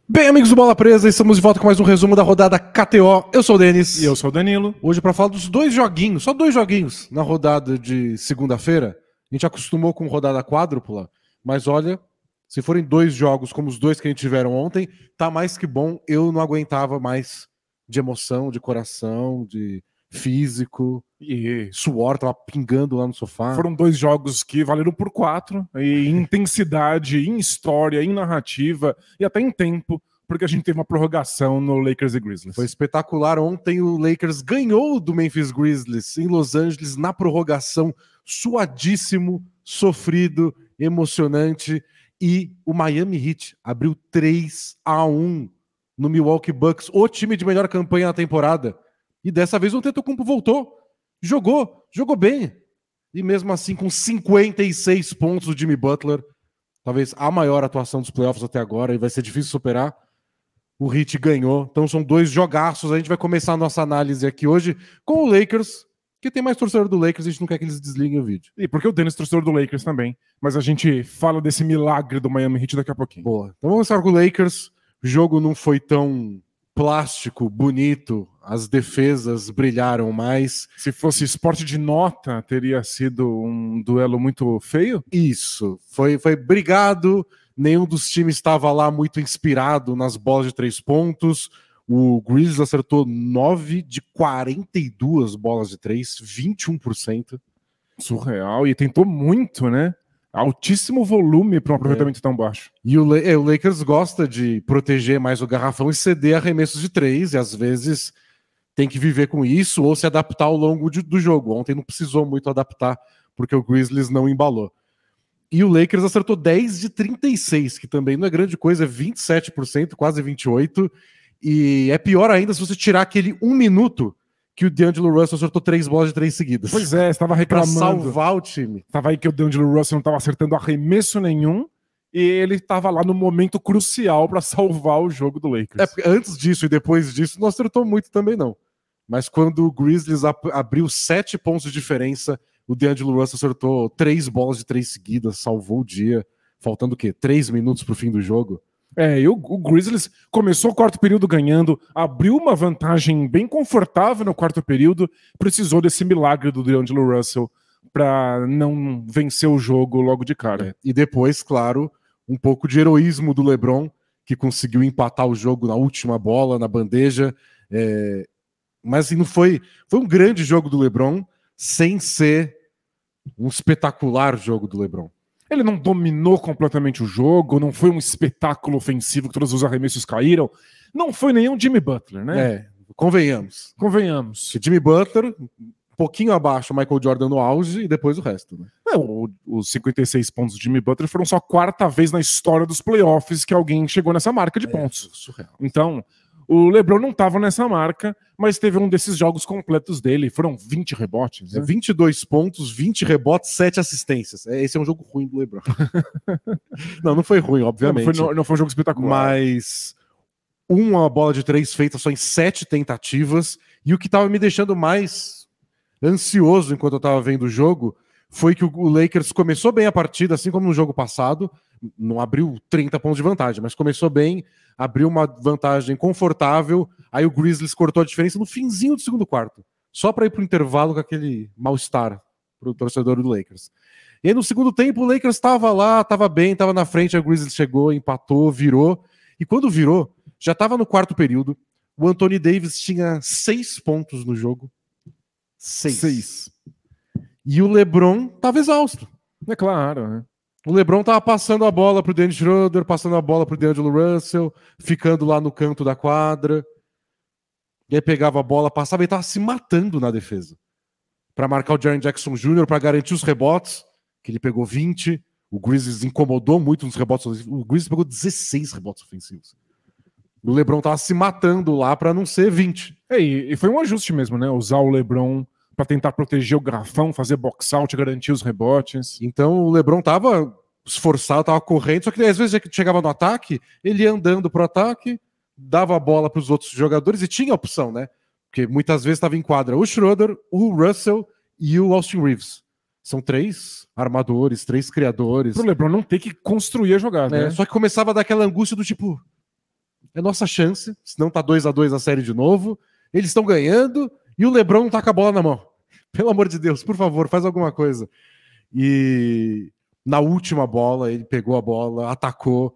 Bem, amigos do Bola Presa, estamos de volta com mais um resumo da rodada KTO. Eu sou o Denis. E eu sou o Danilo. Hoje para falar dos dois joguinhos, só dois joguinhos na rodada de segunda-feira. A gente acostumou com rodada quádrupla, mas olha, se forem dois jogos como os dois que a gente tiveram ontem, tá mais que bom. Eu não aguentava mais de emoção, de coração, de físico e suor, tava pingando lá no sofá. Foram dois jogos que valeram por 4, em intensidade, em história, em narrativa e até em tempo, porque a gente teve uma prorrogação no Lakers e Grizzlies. Foi espetacular. Ontem o Lakers ganhou do Memphis Grizzlies em Los Angeles na prorrogação, suadíssimo, sofrido, emocionante. E o Miami Heat abriu 3-1 no Milwaukee Bucks, o time de melhor campanha na temporada. E dessa vez o Antetokounmpo voltou, jogou bem. E mesmo assim, com 56 pontos, o Jimmy Butler, talvez a maior atuação dos playoffs até agora, e vai ser difícil superar. O Heat ganhou. Então são dois jogaços. A gente vai começar a nossa análise aqui hoje com o Lakers, que tem mais torcedor do Lakers, a gente não quer que eles desliguem o vídeo. E porque o Dennis é torcedor do Lakers também. Mas a gente fala desse milagre do Miami Heat daqui a pouquinho. Boa. Então vamos começar com o Lakers. O jogo não foi tão plástico, bonito. As defesas brilharam mais. Se fosse esporte de nota, teria sido um duelo muito feio? Isso. Foi brigado. Nenhum dos times estava lá muito inspirado nas bolas de 3 pontos. O Grizzlies acertou 9 de 42 bolas de 3, 21%. Surreal. E tentou muito, né? Altíssimo volume para um aproveitamento tão baixo. E o Lakers gosta de proteger mais o garrafão e ceder arremessos de 3, e às vezes tem que viver com isso ou se adaptar ao longo do jogo. Ontem não precisou muito adaptar, porque o Grizzlies não embalou. E o Lakers acertou 10 de 36, que também não é grande coisa, é 27%, quase 28%. E é pior ainda se você tirar aquele 1 minuto que o D'Angelo Russell acertou 3 bolas de 3 seguidas. Pois é, estava reclamando. Pra salvar o time. Estava aí que o D'Angelo Russell não estava acertando arremesso nenhum e ele estava lá no momento crucial para salvar o jogo do Lakers. É, porque antes disso e depois disso não acertou muito também não. Mas quando o Grizzlies abriu 7 pontos de diferença, o D'Angelo Russell acertou 3 bolas de 3 seguidas, salvou o dia, faltando o quê? 3 minutos pro fim do jogo. E o Grizzlies começou o quarto período ganhando, abriu uma vantagem bem confortável no quarto período, precisou desse milagre do D'Angelo Russell para não vencer o jogo logo de cara. E depois, claro, um pouco de heroísmo do LeBron, que conseguiu empatar o jogo na última bola, na bandeja. Mas assim, não foi um grande jogo do LeBron, sem ser um espetacular jogo do LeBron. Ele não dominou completamente o jogo, não foi um espetáculo ofensivo que todos os arremessos caíram. Não foi nenhum Jimmy Butler, né? Convenhamos. Convenhamos. Jimmy Butler, um pouquinho abaixo, Michael Jordan no auge e depois o resto, né? Os 56 pontos de Jimmy Butler foram só a 4ª vez na história dos playoffs que alguém chegou nessa marca de pontos. Surreal. Então, o LeBron não estava nessa marca, mas teve um desses jogos completos dele. Foram 20 rebotes. Né? 22 pontos, 20 rebotes, 7 assistências. Esse é um jogo ruim do LeBron. não foi ruim, obviamente. Não foi um jogo espetacular. Mas uma bola de 3 feita só em 7 tentativas. E o que estava me deixando mais ansioso enquanto eu estava vendo o jogo foi que o Lakers começou bem a partida, assim como no jogo passado. Não abriu 30 pontos de vantagem, mas começou bem, abriu uma vantagem confortável, aí o Grizzlies cortou a diferença no finzinho do segundo quarto, só para ir pro intervalo com aquele mal-estar pro torcedor do Lakers. E aí no segundo tempo o Lakers estava lá, estava bem, estava na frente, a Grizzlies chegou, empatou, virou, e quando virou, já estava no quarto período, o Anthony Davis tinha 6 pontos no jogo. 6. E o LeBron estava exausto. É claro, né? O LeBron tava passando a bola pro Dennis Schroeder, passando a bola pro D'Angelo Russell, ficando lá no canto da quadra. E aí pegava a bola, passava e tava se matando na defesa. Para marcar o Jaren Jackson Jr., para garantir os rebotes, que ele pegou 20. O Grizzlies incomodou muito nos rebotes. O Grizzlies pegou 16 rebotes ofensivos. O LeBron tava se matando lá para não ser 20. E foi um ajuste mesmo, né? Usar o LeBron para tentar proteger o garrafão, fazer box out, garantir os rebotes. Então o LeBron tava esforçado, tava correndo, só que às vezes chegava no ataque, ele ia andando pro ataque, dava a bola para os outros jogadores e tinha opção, né? Porque muitas vezes estava em quadra o Schroeder, o Russell e o Austin Reeves. São 3 armadores, 3 criadores. Pro LeBron não ter que construir a jogada, né? Só que começava a dar aquela angústia do tipo, É nossa chance, senão tá 2-2 a série de novo. Eles estão ganhando e o LeBron não tá com a bola na mão. Pelo amor de Deus, por favor, faz alguma coisa. E na última bola, ele pegou a bola, atacou,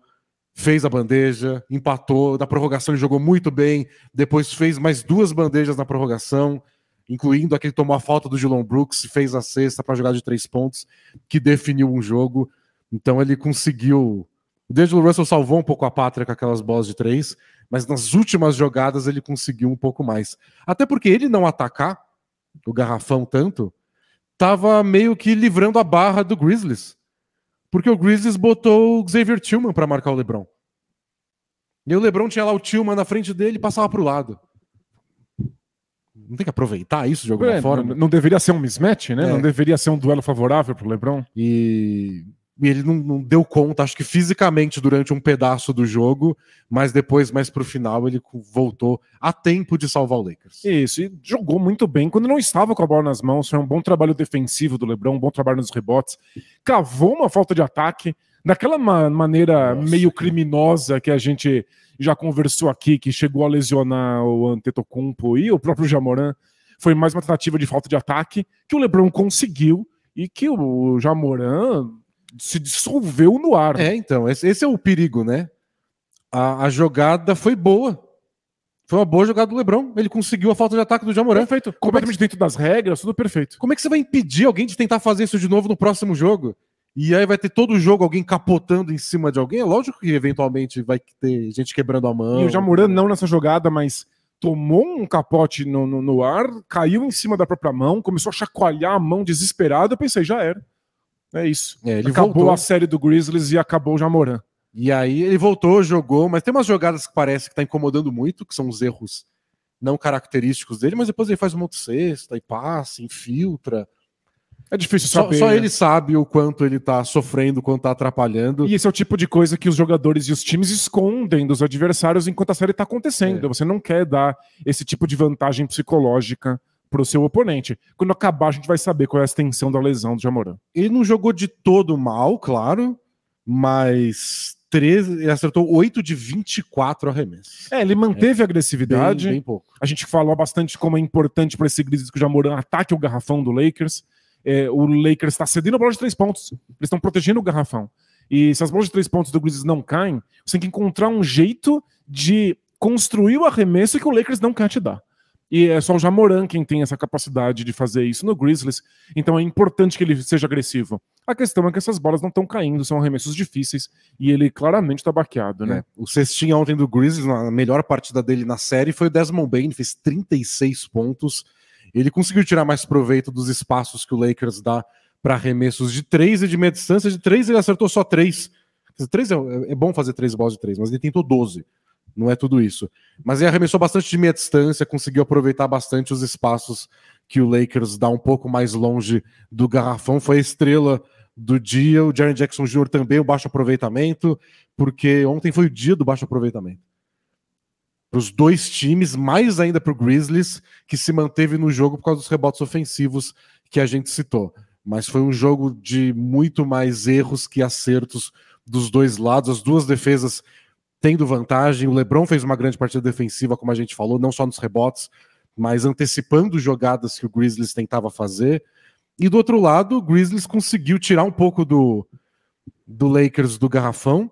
fez a bandeja, empatou. Na prorrogação ele jogou muito bem. Depois fez mais 2 bandejas na prorrogação, incluindo a que tomou a falta do Dillon Brooks e fez a cesta para jogar de 3 pontos, que definiu um jogo. Então ele conseguiu... O D'Angelo Russell salvou um pouco a pátria com aquelas bolas de 3, mas nas últimas jogadas ele conseguiu um pouco mais. Até porque ele não atacar o garrafão tanto, tava meio que livrando a barra do Grizzlies. Porque o Grizzlies botou o Xavier Tillman para marcar o LeBron. E o LeBron tinha lá o Tillman na frente dele e passava pro lado. Não tem que aproveitar isso de alguma forma? Não deveria ser um mismatch, né? Não deveria ser um duelo favorável pro LeBron. E ele não deu conta, acho que fisicamente, durante um pedaço do jogo, mas depois, mais pro final, ele voltou a tempo de salvar o Lakers. Isso, e jogou muito bem quando não estava com a bola nas mãos. Foi um bom trabalho defensivo do LeBron, um bom trabalho nos rebotes. Cavou uma falta de ataque, daquela maneira meio criminosa que a gente já conversou aqui, que chegou a lesionar o Antetokounmpo e o próprio Ja Morant. Foi mais uma tentativa de falta de ataque que o LeBron conseguiu e que o Ja Morant se dissolveu no ar. Então, esse é o perigo, né? A jogada foi boa. Foi uma boa jogada do LeBron. Ele conseguiu a falta de ataque do Ja Morant. Perfeito. Completamente dentro das regras, tudo perfeito. Como é que você vai impedir alguém de tentar fazer isso de novo no próximo jogo? E aí vai ter todo o jogo alguém capotando em cima de alguém? É lógico que eventualmente vai ter gente quebrando a mão. E o Ja Morant não nessa jogada, mas tomou um capote no ar, caiu em cima da própria mão, começou a chacoalhar a mão desesperado. Eu pensei, já era. É isso. Ele acabou voltou. A série do Grizzlies e acabou o Ja Morant. E aí ele voltou, jogou, mas tem umas jogadas que parece que tá incomodando muito, que são os erros não característicos dele, mas depois ele faz um monte de cesta e passa, infiltra. É difícil saber. Só ele sabe o quanto ele tá sofrendo, o quanto tá atrapalhando. E esse é o tipo de coisa que os jogadores e os times escondem dos adversários enquanto a série tá acontecendo. Você não quer dar esse tipo de vantagem psicológica pro seu oponente. Quando acabar, a gente vai saber qual é a extensão da lesão do Ja Morant. Ele não jogou de todo mal, claro, mas ele acertou 8 de 24 arremessos. Ele manteve a agressividade. Bem pouco. A gente falou bastante como é importante para esse Grizzlies que o Ja Morant ataque o garrafão do Lakers. O Lakers está cedendo a bola de 3 pontos. Eles estão protegendo o garrafão. E se as bolas de 3 pontos do Grizzlies não caem, você tem que encontrar um jeito de construir o arremesso que o Lakers não quer te dar. E é só o Ja Morant quem tem essa capacidade de fazer isso no Grizzlies. Então é importante que ele seja agressivo. A questão é que essas bolas não estão caindo, são arremessos difíceis e ele claramente está baqueado, né? O cestinha ontem do Grizzlies, na melhor partida dele na série, foi o Desmond Bane, fez 36 pontos. Ele conseguiu tirar mais proveito dos espaços que o Lakers dá para arremessos de 3 e de meia distância. De 3 ele acertou só 3. 3 é bom fazer 3 bolas de 3, mas ele tentou 12. Não é tudo isso. Mas ele arremessou bastante de meia distância, conseguiu aproveitar bastante os espaços que o Lakers dá um pouco mais longe do garrafão. Foi a estrela do dia. O Jaren Jackson Jr. também, o baixo aproveitamento, porque ontem foi o dia do baixo aproveitamento. Para os dois times, mais ainda para o Grizzlies, que se manteve no jogo por causa dos rebotes ofensivos que a gente citou. Mas foi um jogo de muito mais erros que acertos dos dois lados. As duas defesas tendo vantagem. O LeBron fez uma grande partida defensiva, como a gente falou, não só nos rebotes, mas antecipando jogadas que o Grizzlies tentava fazer. E do outro lado, o Grizzlies conseguiu tirar um pouco do Lakers do garrafão.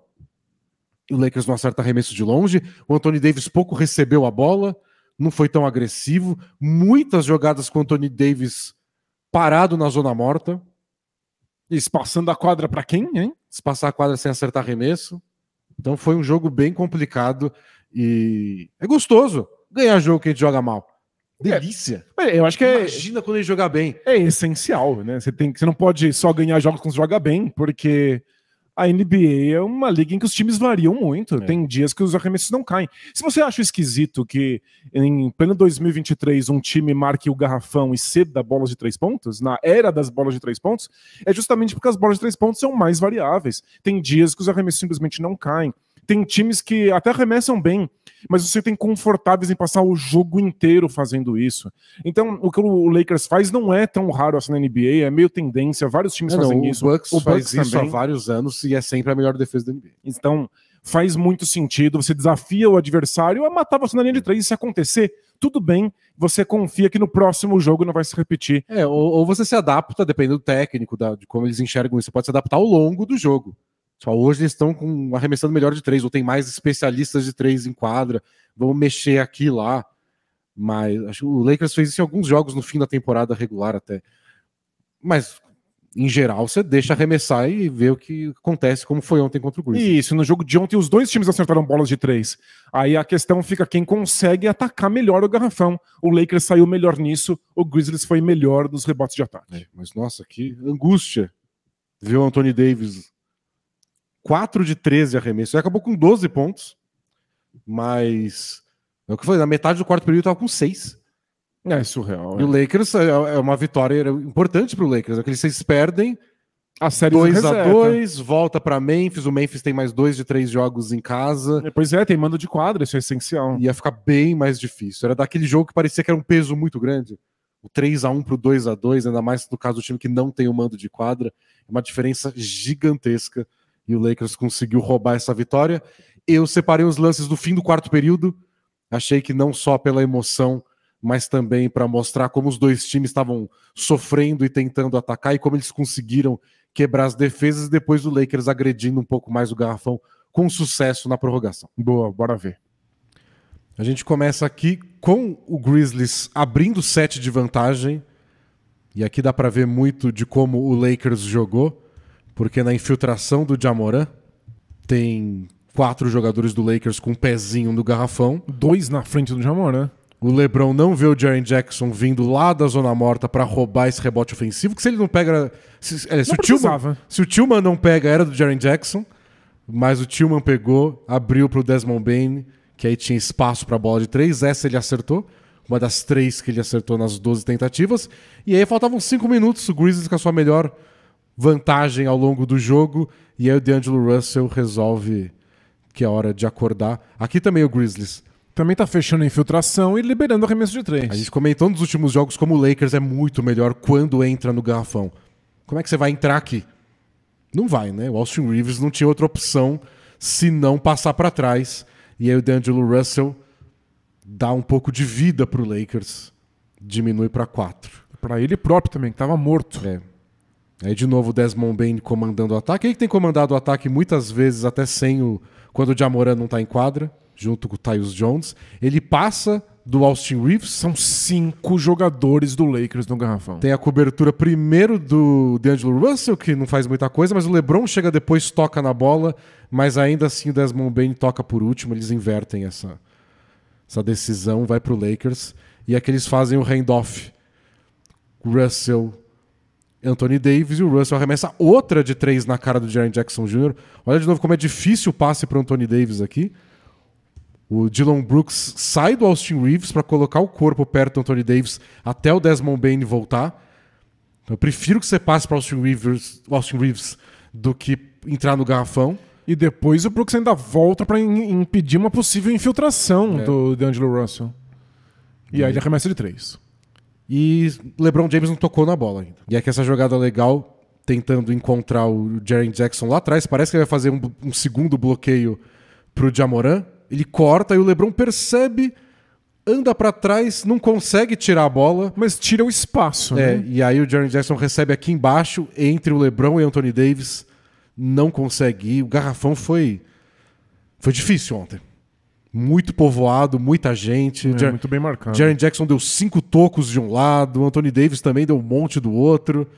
O Lakers não acerta arremesso de longe. O Anthony Davis pouco recebeu a bola, não foi tão agressivo. Muitas jogadas com o Anthony Davis parado na zona morta. Espaçando a quadra para quem, hein? Espaçar a quadra sem acertar arremesso. Então foi um jogo bem complicado e é gostoso ganhar jogo que a gente joga mal. Delícia. Eu acho que imagina quando ele jogar bem. É essencial, né? Você não pode só ganhar jogos quando você joga bem, porque a NBA é uma liga em que os times variam muito. Tem dias que os arremessos não caem. Se você acha esquisito que em pleno 2023 um time marque o garrafão e ceda bolas de 3 pontos, na era das bolas de 3 pontos, é justamente porque as bolas de 3 pontos são mais variáveis. Tem dias que os arremessos simplesmente não caem. Tem times que até arremessam bem, mas você tem confortáveis em passar o jogo inteiro fazendo isso. Então, o que o Lakers faz não é tão raro assim na NBA, é meio tendência, vários times fazem isso. O Bucks faz isso há vários anos e é sempre a melhor defesa da NBA. Então, faz muito sentido. Você desafia o adversário a matar você na linha de 3. E se acontecer, tudo bem. Você confia que no próximo jogo não vai se repetir. Ou você se adapta, dependendo do técnico, de como eles enxergam isso. Você pode se adaptar ao longo do jogo. Só hoje eles estão arremessando melhor de 3, ou tem mais especialistas de 3 em quadra. Vamos mexer aqui e lá. Mas acho que o Lakers fez isso em alguns jogos no fim da temporada regular até. Mas, em geral, você deixa arremessar e vê o que acontece, como foi ontem contra o Grizzlies. Isso, no jogo de ontem os dois times acertaram bolas de 3. Aí a questão fica quem consegue atacar melhor o garrafão. O Lakers saiu melhor nisso, o Grizzlies foi melhor nos rebotes de ataque. Mas, nossa, que angústia. Viu o Anthony Davis 4 de 13 arremessos. Ele acabou com 12 pontos, mas... É o que eu falei, na metade do quarto período estava com 6. É surreal. E o Lakers é uma vitória importante para o Lakers. É que eles perdem a série 2-2, volta para Memphis. O Memphis tem mais 2 de 3 jogos em casa. Pois é, tem mando de quadra, isso é essencial. Ia ficar bem mais difícil. Era daquele jogo que parecia que era um peso muito grande. O 3-1 pro 2-2, ainda mais no caso do time que não tem o mando de quadra. É uma diferença gigantesca. E o Lakers conseguiu roubar essa vitória. Eu separei os lances do fim do quarto período. Achei que não só pela emoção, mas também para mostrar como os dois times estavam sofrendo e tentando atacar e como eles conseguiram quebrar as defesas, e depois o Lakers agredindo um pouco mais o garrafão com sucesso na prorrogação. Boa, bora ver. A gente começa aqui com o Grizzlies abrindo 7 de vantagem, e aqui dá para ver muito de como o Lakers jogou, porque na infiltração do Ja Morant tem 4 jogadores do Lakers com um pezinho no garrafão. 2 na frente do Ja Morant. O LeBron não vê o Jaren Jackson vindo lá da zona morta para roubar esse rebote ofensivo, que se ele não pega... Se o Tillman não pega, era do Jaren Jackson, mas o Tillman pegou, abriu para o Desmond Bane, que aí tinha espaço para a bola de 3. Essa ele acertou, uma das 3 que ele acertou nas 12 tentativas. E aí faltavam 5 minutos, o Grizzlies com a sua melhor vantagem ao longo do jogo, e aí o D'Angelo Russell resolve que é hora de acordar. Aqui também o Grizzlies também tá fechando a infiltração e liberando arremesso de 3. A gente comentou nos últimos jogos como o Lakers é muito melhor quando entra no garrafão. Como é que você vai entrar aqui? Não vai, né? O Austin Reeves não tinha outra opção se não passar para trás. E aí o D'Angelo Russell dá um pouco de vida pro Lakers. Diminui para 4. Para ele próprio também, que tava morto. Aí de novo o Desmond Bane comandando o ataque. Ele que tem comandado o ataque muitas vezes até sem quando o Ja Morant não tá em quadra, junto com o Tyus Jones. Ele passa do Austin Reeves. São 5 jogadores do Lakers no garrafão. Tem a cobertura primeiro do D'Angelo Russell, que não faz muita coisa, mas o LeBron chega depois, toca na bola, mas ainda assim o Desmond Bane toca por último. Eles invertem essa decisão, vai pro Lakers. E aqui eles fazem o handoff. Russell, Anthony Davis, e o Russell arremessa outra de 3 na cara do Jaren Jackson Jr. Olha de novo como é difícil o passe para o Anthony Davis aqui. O Dillon Brooks sai do Austin Reeves para colocar o corpo perto do Anthony Davis até o Desmond Bane voltar. Eu prefiro que você passe para o Austin Reeves do que entrar no garrafão. E depois o Brooks ainda volta para impedir uma possível infiltração do D'Angelo Russell. E aí ele arremessa de 3. E LeBron James não tocou na bola ainda. E aqui essa jogada legal, tentando encontrar o Jaren Jackson lá atrás. Parece que ele vai fazer um segundo bloqueio pro Ja Morant. Ele corta e o LeBron percebe, anda pra trás, não consegue tirar a bola. Mas tira o espaço, né? E aí o Jaren Jackson recebe aqui embaixo, entre o LeBron e o Anthony Davis. Não consegue ir. O garrafão foi difícil ontem. Muito povoado, muita gente. Muito bem marcado. Jaren Jackson deu 5 tocos de um lado, o Anthony Davis também deu um monte do outro.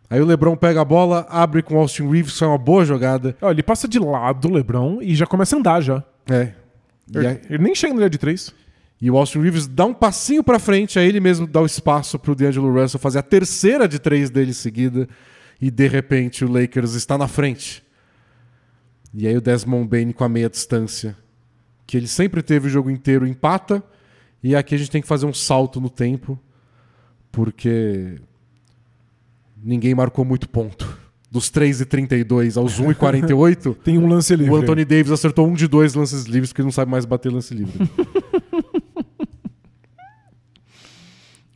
Aí o LeBron pega a bola, abre com o Austin Reeves, que é uma boa jogada. Ele passa de lado, o LeBron, e já começa a andar já. Ele nem chega na linha de 3. E o Austin Reeves dá um passinho pra frente, aí ele mesmo dá o espaço pro D'Angelo Russell fazer a terceira de 3 dele seguida. E de repente o Lakers está na frente. E aí o Desmond Bane com a meia distância, que ele sempre teve o jogo inteiro, empata. E aqui a gente tem que fazer um salto no tempo, porque ninguém marcou muito ponto. Dos 3:32 aos 1:48, tem um lance livre. O Anthony Davis acertou 1 de 2 lances livres, porque ele não sabe mais bater lance livre.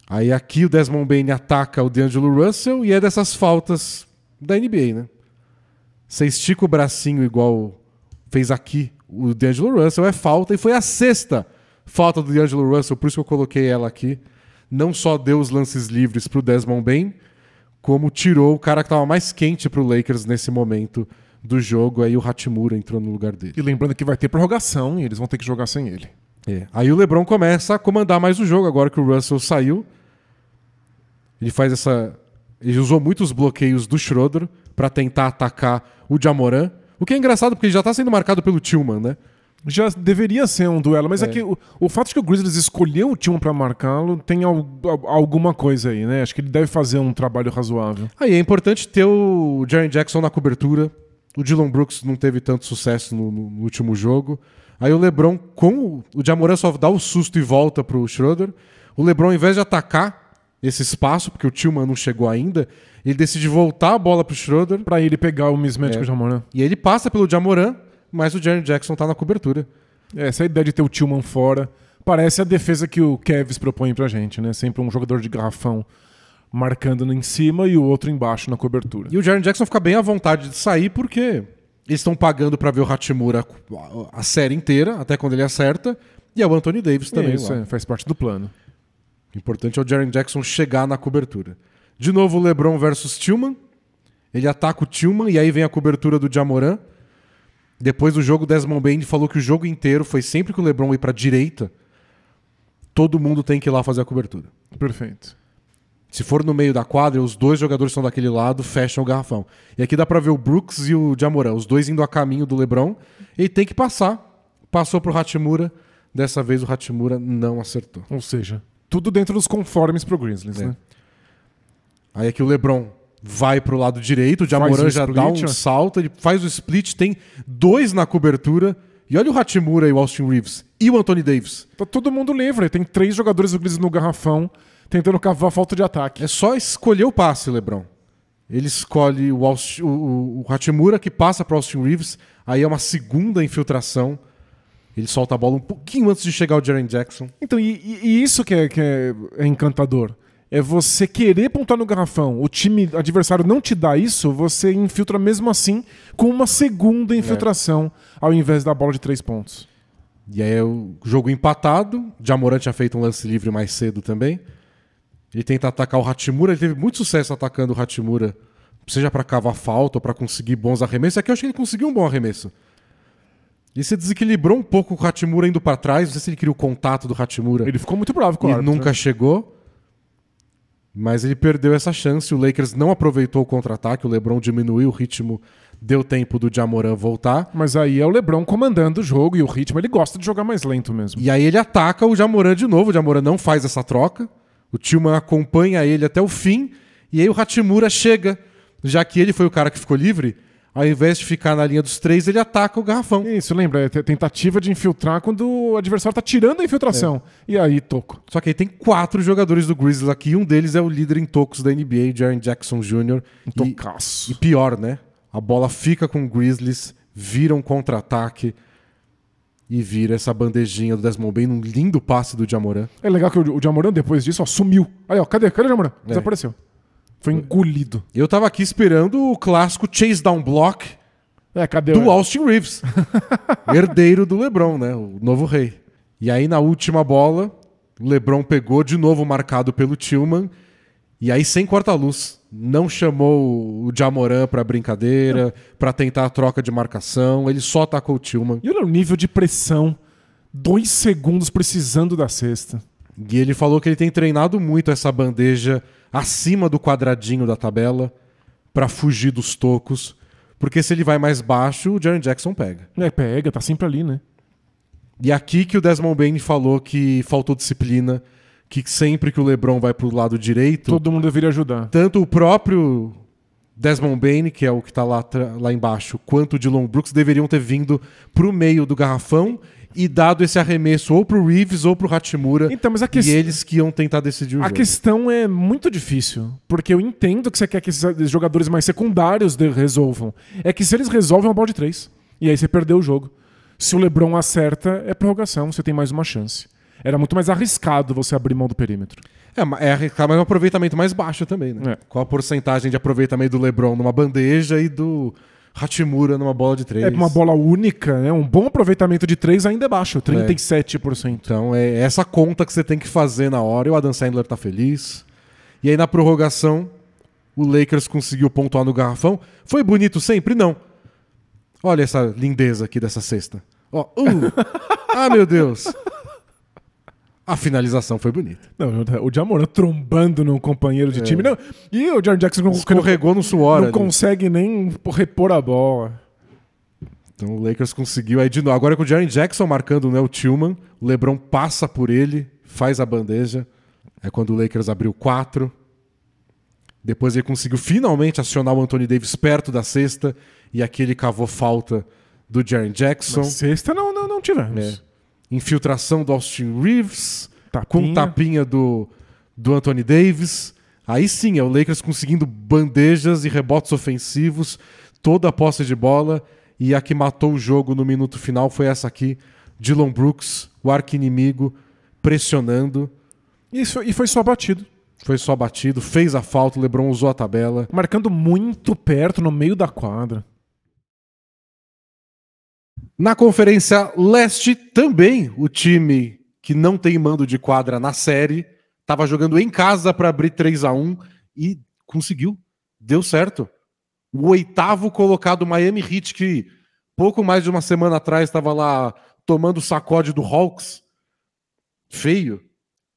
Aí aqui o Desmond Bane ataca o D'Angelo Russell, e é dessas faltas da NBA, né? Você estica o bracinho igual fez aqui o D'Angelo Russell, é falta, e foi a 6ª falta do D'Angelo Russell, por isso que eu coloquei ela aqui. Não só deu os lances livres pro Desmond Bane, como tirou o cara que estava mais quente pro Lakers nesse momento do jogo, aí o Hachimura entrou no lugar dele. E lembrando que vai ter prorrogação e eles vão ter que jogar sem ele. Aí o LeBron começa a comandar mais o jogo, agora que o Russell saiu. Ele usou muitos bloqueios do Schroeder para tentar atacar o Ja-Morant, o que é engraçado porque ele já tá sendo marcado pelo Tillman, né? Já deveria ser um duelo, mas é que o fato de que o Grizzlies escolheu o Tillman pra marcá-lo tem alguma coisa aí, né? Acho que ele deve fazer um trabalho razoável. Aí é importante ter o Jaren Jackson na cobertura. O Dillon Brooks não teve tanto sucesso no último jogo. Aí o LeBron, com o Ja-Morant só dá o susto e volta pro Schroeder. O LeBron, ao invés de atacar esse espaço, porque o Tillman não chegou ainda, ele decide voltar a bola pro Schroeder. Pra ele pegar o mismatch com o Ja-Morant. E ele passa pelo Ja-Morant, mas o Jaren Jackson tá na cobertura. Essa ideia de ter o Tillman fora parece a defesa que o Cavs propõe pra gente, né? Sempre um jogador de garrafão marcando em cima e o outro embaixo na cobertura. E o Jaren Jackson fica bem à vontade de sair porque eles estão pagando pra ver o Hachimura a série inteira, até quando ele acerta, e é o Anthony Davis também. Isso, faz parte do plano. O importante é o Jaren Jackson chegar na cobertura. De novo o LeBron versus Tillman. Ele ataca o Tillman e aí vem a cobertura do Ja-Morant. Depois do jogo, o Desmond Bane falou que o jogo inteiro foi sempre que o LeBron ir pra direita, todo mundo tem que ir lá fazer a cobertura. Perfeito. Se for no meio da quadra, os dois jogadores estão daquele lado, fecham o garrafão. E aqui dá pra ver o Brooks e o Ja-Morant, os dois indo a caminho do LeBron. Ele tem que passar. Passou pro Hachimura. Dessa vez o Hachimura não acertou. Ou seja, tudo dentro dos conformes pro Grizzlies, né? Aí aqui o LeBron vai pro lado direito, o Ja-Morant já dá um salto, ele faz o split, tem 2 na cobertura. E olha o Hachimura e o Austin Reeves. E o Anthony Davis. Tá todo mundo livre. Tem 3 jogadores do Grizzlies no garrafão tentando cavar a falta de ataque. É só escolher o passe, LeBron. Ele escolhe o Hachimura, que passa para Austin Reeves. Aí é uma segunda infiltração. Ele solta a bola um pouquinho antes de chegar o Jaren Jackson. Então, e isso que é encantador. É você querer pontuar no garrafão. O time adversário não te dá isso, você infiltra mesmo assim com uma segunda infiltração ao invés da bola de 3 pontos. E aí é o jogo empatado. Ja-Morant tinha feito um lance livre mais cedo também. Ele tenta atacar o Hachimura. Ele teve muito sucesso atacando o Hachimura, seja para cavar falta ou para conseguir bons arremessos. Aqui eu acho que ele conseguiu um bom arremesso. E se desequilibrou um pouco o Hachimura indo para trás. Não sei se ele queria o contato do Hachimura. Ele ficou muito bravo com o árbitro. Ele nunca chegou. Mas ele perdeu essa chance. O Lakers não aproveitou o contra-ataque. O LeBron diminuiu o ritmo. Deu tempo do Ja-Morant voltar. Mas aí é o LeBron comandando o jogo e o ritmo. Ele gosta de jogar mais lento mesmo. E aí ele ataca o Ja-Morant de novo. O Ja-Morant não faz essa troca. O Tillman acompanha ele até o fim. E aí o Hachimura chega. Já que ele foi o cara que ficou livre, ao invés de ficar na linha dos 3, ele ataca o garrafão. Isso, lembra? É tentativa de infiltrar quando o adversário tá tirando a infiltração. E aí, toco. Só que aí tem 4 jogadores do Grizzlies aqui. E um deles é o líder em tocos da NBA, Jaren Jackson Jr. Tocaço. E pior, né? A bola fica com o Grizzlies, vira um contra-ataque e vira essa bandejinha do Desmond Bane, um lindo passe do Ja-Morant. É legal que o Ja-Morant, depois disso, ó, sumiu. Aí, ó, cadê o Ja-Morant? Desapareceu. Foi engolido. Eu tava aqui esperando o clássico chase down block cadê do Austin Reeves. Herdeiro do LeBron, né? O novo rei. E aí na última bola, o LeBron pegou de novo marcado pelo Tillman. E aí sem corta-luz. Não chamou o Ja-Morant pra brincadeira, pra tentar a troca de marcação. Ele só atacou o Tillman. E olha o nível de pressão. 2 segundos precisando da cesta. E ele falou que ele tem treinado muito essa bandeja acima do quadradinho da tabela pra fugir dos tocos. Porque se ele vai mais baixo, o Jaren Jackson pega. Pega, tá sempre ali, né? E aqui que o Desmond Bane falou que faltou disciplina, que sempre que o LeBron vai pro lado direito... Todo mundo deveria ajudar. Tanto o próprio Desmond Bane, que é o que tá lá embaixo, quanto o Dillon Brooks deveriam ter vindo pro meio do garrafão e dado esse arremesso ou pro Reeves ou pro Hachimura. Então, mas e eles que iam tentar decidir o jogo. A questão é muito difícil, porque eu entendo que você quer que esses jogadores mais secundários resolvam. É que se eles resolvem, é uma bola de 3. E aí você perdeu o jogo. Se o LeBron acerta, é prorrogação, você tem mais uma chance. Era muito mais arriscado você abrir mão do perímetro. É arriscado, mas é um aproveitamento mais baixo também, né? Qual a porcentagem de aproveitamento do LeBron numa bandeja e do Hachimura numa bola de 3. É uma bola única, né? Um bom aproveitamento de 3 ainda é baixo, 37%. Então é essa conta que você tem que fazer na hora, e o Adam Sandler tá feliz. E aí na prorrogação, o Lakers conseguiu pontuar no garrafão. Foi bonito sempre? Não. Olha essa lindeza aqui dessa cesta. Ó, ah, meu Deus. A finalização foi bonita. Não, o Jamoran trombando num companheiro de time. Não, e o Jaren Jackson escorregou no suor. Não consegue nem repor a bola. Então o Lakers conseguiu aí de novo. Agora com o Jaren Jackson marcando, né, o Tillman, o LeBron passa por ele, faz a bandeja. É quando o Lakers abriu 4. Depois ele conseguiu finalmente acionar o Anthony Davis perto da cesta, e aqui ele cavou falta do Jaren Jackson. Na sexta não tivemos. Infiltração do Austin Reeves, com tapinha do Anthony Davis. Aí sim, é o Lakers conseguindo bandejas e rebotes ofensivos, toda a posse de bola. E a que matou o jogo no minuto final foi essa aqui, Dillon Brooks, o arqui-inimigo, pressionando. E foi só batido. Foi só batido, fez a falta, o LeBron usou a tabela. Marcando muito perto, no meio da quadra. Na Conferência Leste, também o time que não tem mando de quadra na série estava jogando em casa para abrir 3-1 e conseguiu. Deu certo. O 8º colocado Miami Heat, que pouco mais de uma semana atrás estava lá tomando o sacode do Hawks, feio,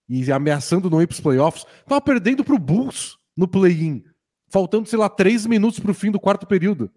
e ameaçando não ir para os playoffs, estava perdendo para o Bulls no play-in, faltando, sei lá, 3 minutos para o fim do 4º período.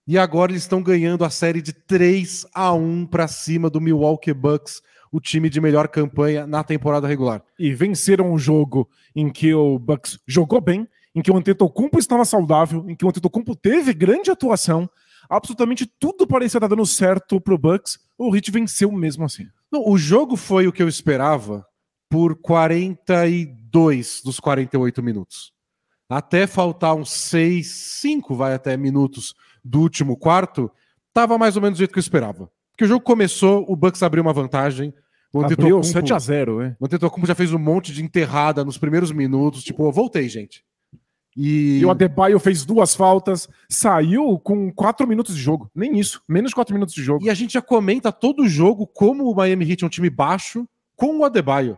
E agora eles estão ganhando a série de 3-1 para cima do Milwaukee Bucks, o time de melhor campanha na temporada regular. E venceram um jogo em que o Bucks jogou bem, em que o Antetokounmpo estava saudável, em que o Antetokounmpo teve grande atuação. Absolutamente tudo parecia estar dando certo pro Bucks. O Heat venceu mesmo assim. Não, o jogo foi o que eu esperava por 42 dos 48 minutos. Até faltar uns 5 minutos do último quarto, tava mais ou menos do jeito que eu esperava. Porque o jogo começou, o Bucks abriu uma vantagem. Abriu 7-0, né? O Antetokounmpo já fez um monte de enterrada nos primeiros minutos. Tipo, eu voltei, gente. E o Adebayo fez 2 faltas, saiu com 4 minutos de jogo. Nem isso, menos de 4 minutos de jogo. E a gente já comenta todo o jogo como o Miami Heat é um time baixo com o Adebayo.